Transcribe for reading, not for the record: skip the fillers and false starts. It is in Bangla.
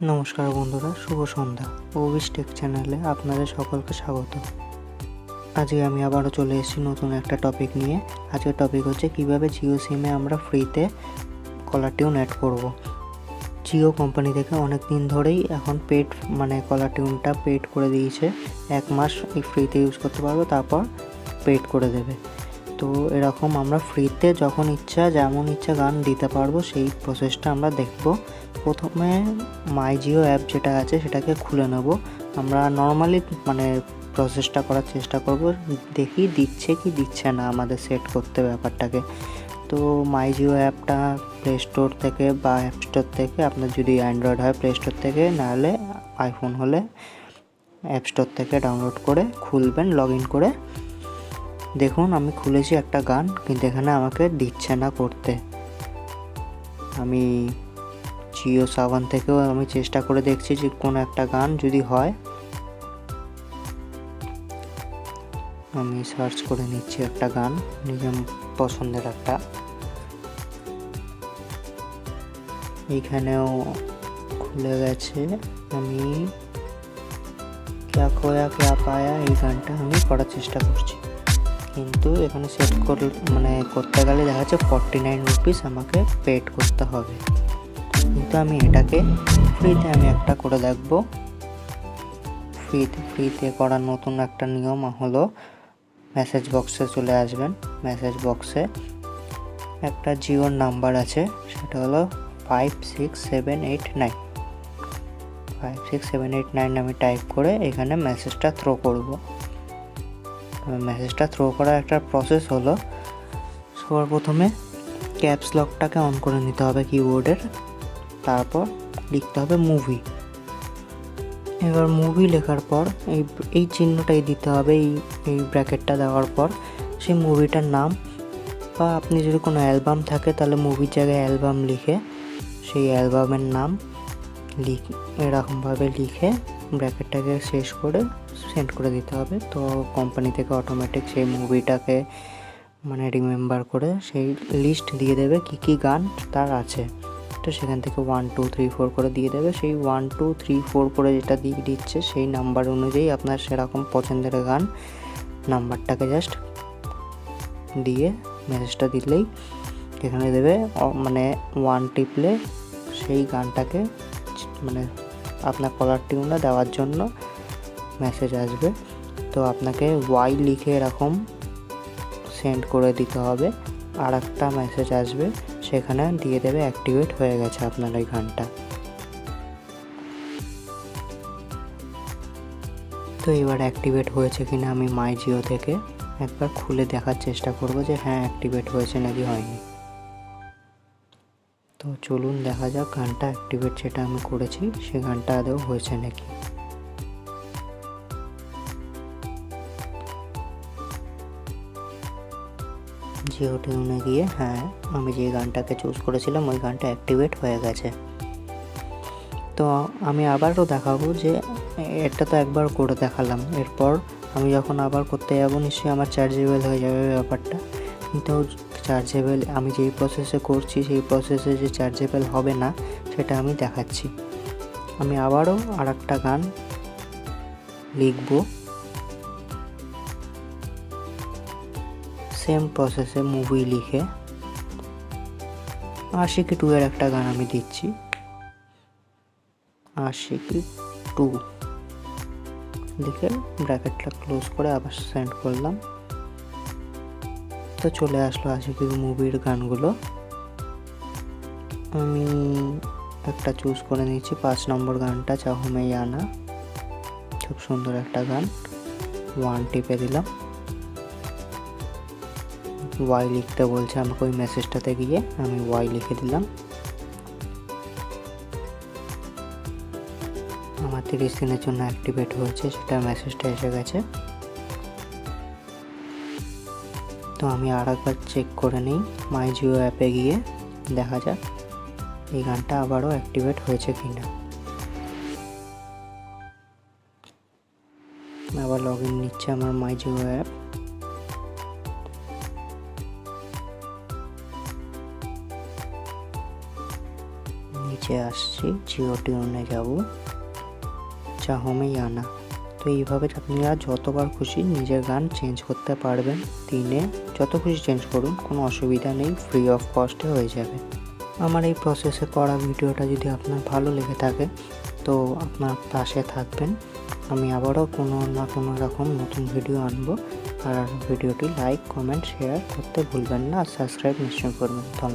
নমস্কার বন্ধুরা, শুভ সন্ধ্যা। অভিষ টেক চ্যানেলে আপনাদের সকলকে স্বাগত। আজকে আমি আবারও চলে এসেছি নতুন একটা টপিক নিয়ে। আজকের টপিক হচ্ছে কিভাবে জিও সিমে আমরা ফ্রিতে কলার টিউন অ্যাড করব। জিও কোম্পানি থেকে অনেক দিন ধরেই এখন পেড কলার টিউনটা পেড করে দিয়েছে। 1 মাস এই ফ্রিতে ইউজ করতে পারবো, তারপর পেড করে দেবে। তো এরকম আমরা ফ্রিতে যখন ইচ্ছা যেমন ইচ্ছা গান দিতে পারবো, সেই প্রসেসটা আমরা দেখব। প্রথমে মাই জিও অ্যাপ যেটা আছে সেটাকে খুলে নেব। আমরা নর্মালি প্রসেসটা করার চেষ্টা করব, দেখি দিচ্ছে কি দিচ্ছে না, আমাদের সেট করতে ব্যাপারটাকে। তো মাই জিও অ্যাপটা প্লে স্টোর থেকে বা অ্যাপ স্টোর থেকে, আপনার যদি অ্যান্ড্রয়েড হয় প্লে স্টোর থেকে, নাহলে আইফোন হলে অ্যাপ স্টোর থেকে ডাউনলোড করে খুলবেন, লগ ইন করে। দেখুন আমি খুলেছি একটা গান, কিন্তু এখানে আমাকে দিচ্ছে না করতে। আমি জিও সাভান থেকেও আমি চেষ্টা করে দেখছি যে কোনো একটা গান যদি হয়। আমি সার্চ করে নিচ্ছি একটা গান, নিজের পছন্দের একটা। এইখানেও খুলে গেছে। আমি ক্যা খোয়া ক্যা পায়া এই গানটা আমি করার চেষ্টা করছি, কিন্তু এখানে সেট করতে গেলে দেখা যাচ্ছে 49 রুপিস আমাকে পেড করতে হবে। কিন্তু আমি এটাকে ফ্রিতে একটা করে দেখব। ফ্রিতে করার নতুন একটা নিয়ম হলো, মেসেজ বক্সে চলে আসবেন। মেসেজ বক্সে একটা জিওর নাম্বার আছে, সেটা হলো 56789। 56789 আমি টাইপ করে এখানে মেসেজটা থ্রো করব। মেসেজটা থ্রো করার একটা প্রসেস হলো, সবার প্রথমে ক্যাপস লকটাকে অন করে নিতে হবে কিবোর্ডের, তারপর লিখতে হবে মুভি। এবার মুভি লেখার পর এই চিহ্নটাই দিতে হবে, এই ব্র্যাকেটটা দেওয়ার পর সেই মুভিটার নাম, বা আপনি যদি কোনো অ্যালবাম থাকে তাহলে মুভির জায়গায় অ্যালবাম লিখে সেই অ্যালবামের নাম এরকমভাবে লিখে ব্র্যাকেটটাকে শেষ করে সেন্ড করে দিতে হবে। তো কোম্পানি থেকে অটোমেটিক সেই মুভিটাকে রিমেম্বার করে সেই লিস্ট দিয়ে দেবে কী গান তার আছে। তো সেখান থেকে 1 2 3 4 করে দিয়ে দেবে। সেই 1 2 3 4 করে যেটা দিচ্ছে সেই নাম্বার অনুযায়ী আপনার সেরকম পছন্দের গান নাম্বারটাকে জাস্ট দিয়ে মেসেজটা দিলেই এখানে দেবে। 1 টিপলে সেই গানটাকে আপনার কলার টিউনটা দেওয়ার জন্য মেসেজ আসবে। তো আপনাকে ওয়াই লিখে এরকম সেন্ড করে দিতে হবে। আর একটা মেসেজ আসবে, সেখানে দিয়ে দেবে অ্যাক্টিভেট হয়ে গেছে আপনার এই গানটা। তো এবার অ্যাক্টিভেট হয়েছে কিনা আমি মাই জিও থেকে একবার খুলে দেখার চেষ্টা করব যে হ্যাঁ অ্যাক্টিভেট হয়েছে নাকি হয়নি। তো চলুন দেখা যাক গানটা অ্যাক্টিভেট যেটা আমি করেছি সে গানটা আদৌ হয়েছে নাকি। জিও টিউনে গিয়ে হ্যাঁ, আমি যে গানটাকে চুজ করেছিলাম ওই গানটা অ্যাক্টিভেট হয়ে গেছে। তো আমি আবারও দেখাবো যে এটা তো একবার করে দেখালাম, এরপর আমি যখন আবার করতে যাবো নিশ্চয়ই আমার চার্জেবল হয়ে যাবে ব্যাপারটা। কিন্তু চার্জেবল আমি যেই প্রসেসে করছি সেই প্রসেসে যে চার্জেবল হবে না সেটা আমি দেখাচ্ছি। আমি আবারও আর একটা গান লিখব, সেম প্রসেসে মুভি লিখে আশিকি 2 এর একটা গান আমি দিচ্ছি। আশিকি 2 লিখে ব্র্যাকেটটা ক্লোজ করে আবার সেন্ড করলাম। তো চলে আসলো আশিকি মুভির গানগুলো। আমি একটা চুজ করে নিচ্ছি, 5 নম্বর গানটা চাহো মে আনা, খুব সুন্দর একটা গান। 1 টিপে দিলাম। ওয়াই লিখতে বলছে আমাকে ওই মেসেজটাতে গিয়ে, আমি ওয়াই লিখে দিলাম। আমার 30 দিনের জন্য অ্যাক্টিভেট হয়েছে, সেটা মেসেজটা এসে গেছে। তো আমি আর একবার চেক করে নিই মাই জিও অ্যাপে গিয়ে, দেখা যাক এই গানটা আবারও অ্যাক্টিভেট হয়েছে কিনা। আবার লগ ইন নিচ্ছে আমার মাই জিও অ্যাপ। নিচে আসছি, জিও টিউনে যাব, চাহমে আনা। তো এইভাবে আপনারা যতবার খুশি নিজের গান চেঞ্জ করতে পারবেন। দিনে যত খুশি চেঞ্জ করুন, কোনো অসুবিধা নেই, ফ্রি অফ কস্টে হয়ে যাবে। আমার এই প্রসেসে করা ভিডিওটা যদি আপনার ভালো লেগে থাকে তো আপনার পাশে থাকবেন। আমি আবারও কোনো না কোনো রকম নতুন ভিডিও আনবো। আর ভিডিওটি লাইক, কমেন্ট, শেয়ার করতে ভুলবেন না। আর সাবস্ক্রাইব নিশ্চয়ই করবেন। ধন্যবাদ।